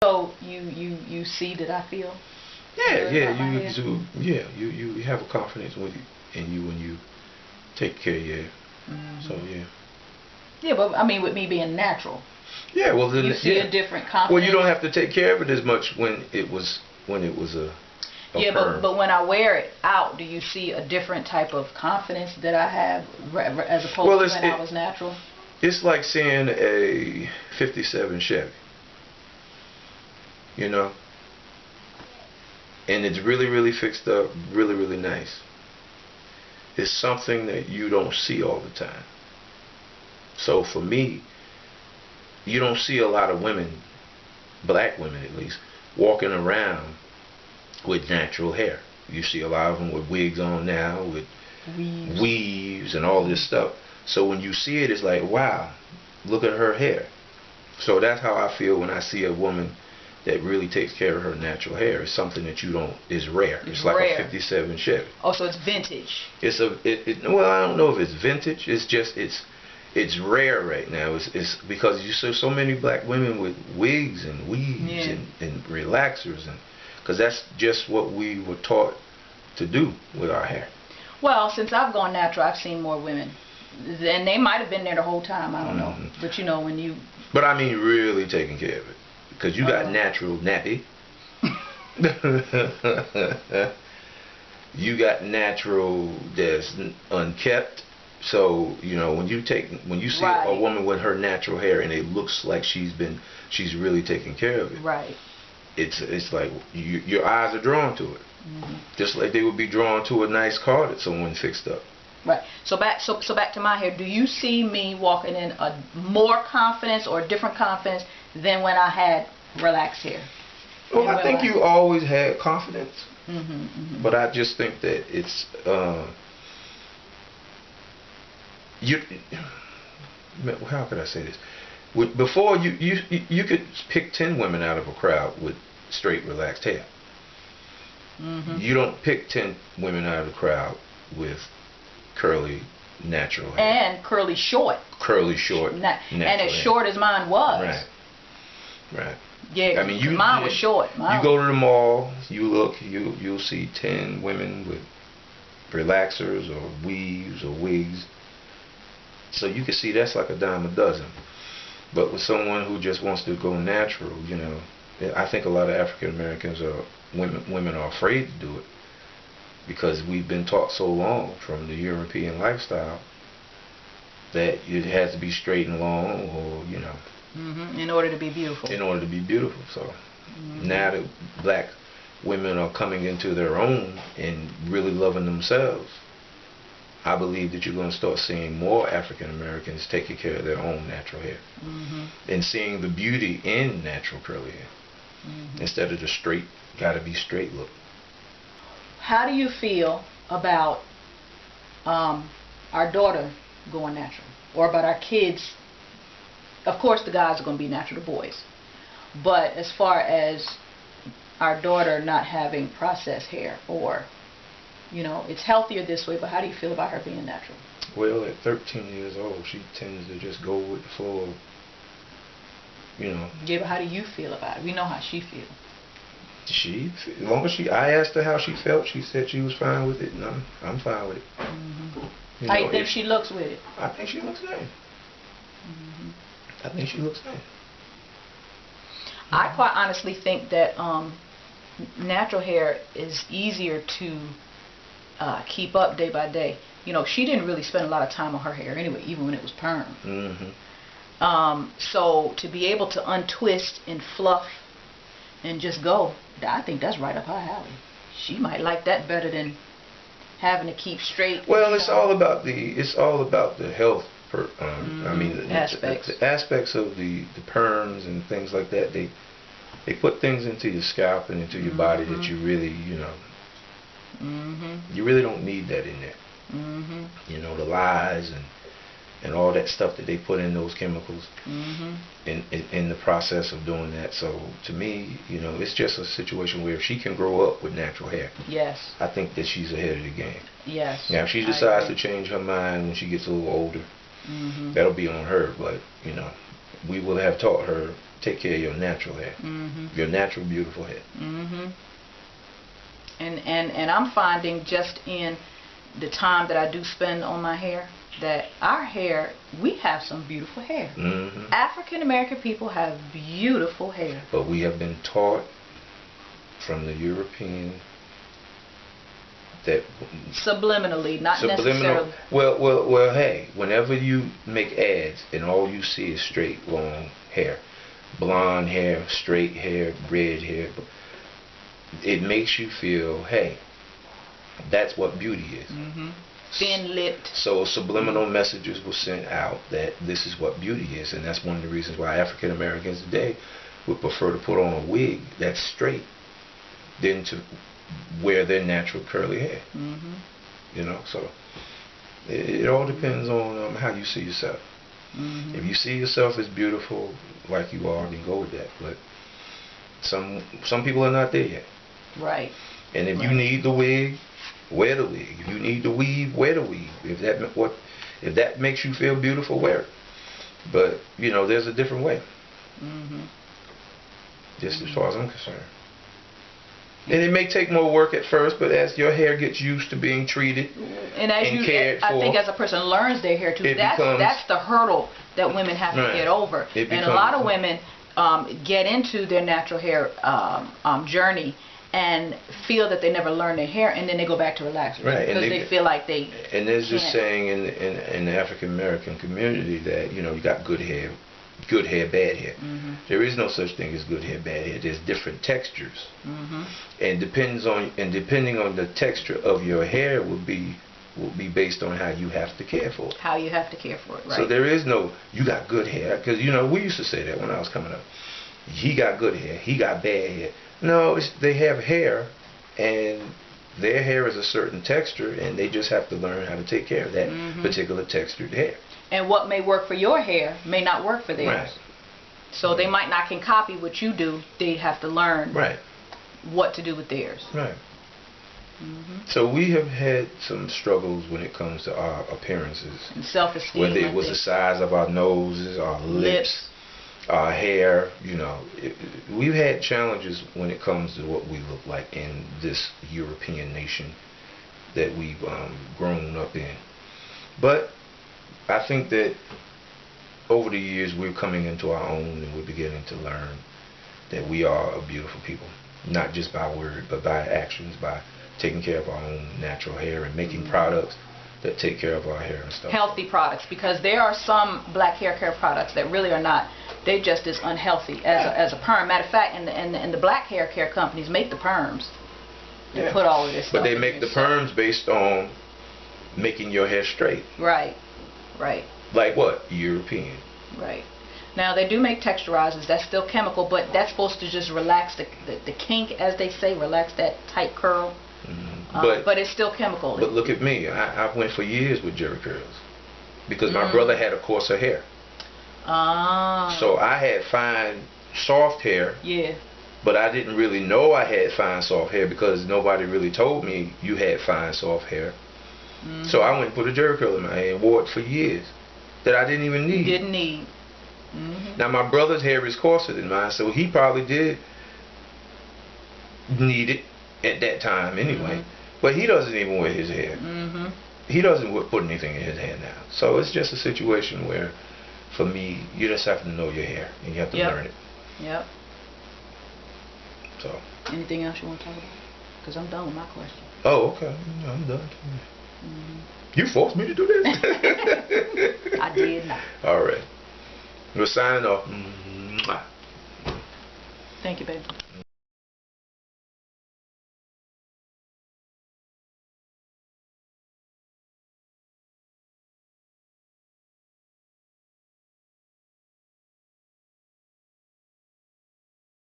So you see that I feel Yeah, good yeah, about my you hair? do. Yeah, you have a confidence in you when you take care of your hair. So Hmm. yeah. Yeah, but I mean, with me being natural, Yeah, well then, you see yeah. a different Well, you confidence. don't have to take care of it as much when it was a Yeah, perm. but when I wear it out, do you see a different type of confidence that I have as opposed Well, to when I was natural? it's like seeing a '57 Chevy, you know, and it's really really fixed up, really really nice. It's something that you don't see all the time. So for me, you don't see a lot of women, black women at least, walking around with natural hair. You see a lot of them with wigs on now, with Weaves. weaves and all this stuff. So when you see it, it's like, wow, look at her hair. So that's how I feel when I see a woman that really takes care of her natural hair. It's something that you don't, is rare. It's like a Rare. '57 Chevy. Oh, so it's vintage. Well, I don't know if it's vintage. It's just, it's rare right now. It's because you see so many black women with wigs and weaves Yeah. and relaxers, and because that's just what we were taught to do with our hair. Well, since I've gone natural, I've seen more women. And they might have been there the whole time. I don't know. But you know, when you. But I mean, really taking care of it, because you got natural nappy. You got natural that's unkept. So you know when you see a woman with her natural hair and it looks like she's really taking care of it. Right. It's like your eyes are drawn to it, just like they would be drawn to a nice car that someone fixed up. Right. So back to my hair. Do you see me walking in a more confidence or a different confidence than when I had relaxed hair? Well, I think you always had confidence, Mm-hmm. but I just think that it's you. How could I say this? Before you could pick 10 women out of a crowd with straight relaxed hair. Mm-hmm. You don't pick 10 women out of the crowd with curly natural hair. And curly short. Curly short. And as short as mine was. Right. Right. Yeah. I mean, mine was short. You go to the mall, you look, you'll see 10 women with relaxers or weaves or wigs. So you can see that's like a dime a dozen. But with someone who just wants to go natural, you know, I think a lot of African Americans women are afraid to do it because we've been taught so long from the European lifestyle that it has to be straight and long, or you know, in order to be beautiful. In order to be beautiful. So now that black women are coming into their own and really loving themselves, I believe that you're going to start seeing more African Americans taking care of their own natural hair and seeing the beauty in natural curly hair instead of the straight, gotta be straight look. How do you feel about our daughter going natural, or about our kids? Of course, the guys are going to be natural, the boys. But as far as our daughter not having processed hair, or you know, it's healthier this way, but how do you feel about her being natural? Well, at 13 years old, she tends to just go with the flow, you know. Yeah, but how do you feel about it? We know how she feels. As long as I asked her how she felt, she said she was fine with it, and I'm fine with it. How do you think she looks with it? I think she looks nice. I think she looks nice. I quite honestly think that natural hair is easier to keep up day by day. You know, she didn't really spend a lot of time on her hair anyway, even when it was perm. So to be able to untwist and fluff and just go, I think that's right up her alley. She might like that better than having to keep straight. Well, it's all about the health. I mean, the aspects of the perms and things like that. They put things into your scalp and into your body that you really, you know, you really don't need that in there. You know, the lies and all that stuff that they put in those chemicals in the process of doing that. So to me, you know, it's just a situation where if she can grow up with natural hair, yes, I think that she's ahead of the game. Yes. Now if she decides to change her mind when she gets a little older, that'll be on her. But you know, we will have taught her take care of your natural hair. Your natural, beautiful hair. And I'm finding just in the time that I do spend on my hair that our hair, we have some beautiful hair. African American people have beautiful hair. But we have been taught from the European that subliminally, not necessarily. Well, hey, whenever you make ads and all you see is straight, long hair, blonde hair, straight hair, red hair, it makes you feel, hey, that's what beauty is. Thin-lipped. So subliminal messages were sent out that this is what beauty is, and that's one of the reasons why African Americans today would prefer to put on a wig that's straight than to wear their natural curly hair. You know, so it all depends on how you see yourself. If you see yourself as beautiful like you are, then go with that. But some people are not there yet. Right. And if you need the wig, wear the wig. If you need the weave, wear the weave. If that makes you feel beautiful, wear it. But you know, there's a different way. Just as far as I'm concerned. And it may take more work at first, but as your hair gets used to being treated and cared for, I think as a person learns their hair too, that's the hurdle that women have to get over. And a lot of women get into their natural hair journey and feel that they never learn their hair, and then they go back to relaxing because they feel like they. And there's this saying in the African American community that, you know, you got good hair, bad hair. There is no such thing as good hair, bad hair. There's different textures, and depending on the texture of your hair will be based on how you have to care for it. How you have to care for it, right? So there is no you got good hair, because you know we used to say that when I was coming up. He got good hair, he got bad hair. No, they have hair, and their hair is a certain texture, and they just have to learn how to take care of that particular textured hair. And what may work for your hair may not work for theirs. Right. So they might not can copy what you do. They have to learn what to do with theirs. Right. So we have had some struggles when it comes to our appearances. And self-esteem. Whether it was the size of our noses, our lips, our hair, you know. We've had challenges when it comes to what we look like in this European nation that we've grown up in. But I think that over the years we're coming into our own, and we're beginning to learn that we are a beautiful people, not just by word but by actions, by taking care of our own natural hair and making products that take care of our hair and stuff. Healthy products, because there are some black hair care products that really are not. They're just as unhealthy as a perm. Matter of fact, and the black hair care companies make the perms. They put all of this stuff. But they make the perms based on making your hair straight. Right. Right. Like what? European. Right. Now they do make texturizers. That's still chemical, but that's supposed to just relax the kink, as they say, relax that tight curl. But it's still chemical. But look at me. I went for years with jerry curls because my brother had a coarser hair. So I had fine, soft hair. Yeah. But I didn't really know I had fine, soft hair because nobody really told me you had fine, soft hair. So I went and put a jerry curl in my hair and wore it for years that I didn't even need. Didn't need. Now my brother's hair is coarser than mine, so he probably did need it at that time anyway. But he doesn't even wear his hair. He doesn't put anything in his hair now. So it's just a situation where, for me, you just have to know your hair and you have to learn it. Yep. So. Anything else you want to talk about? Because I'm done with my question. Oh, okay. I'm done. You forced me to do this? I did not. All right. We're signing off. Thank you, baby.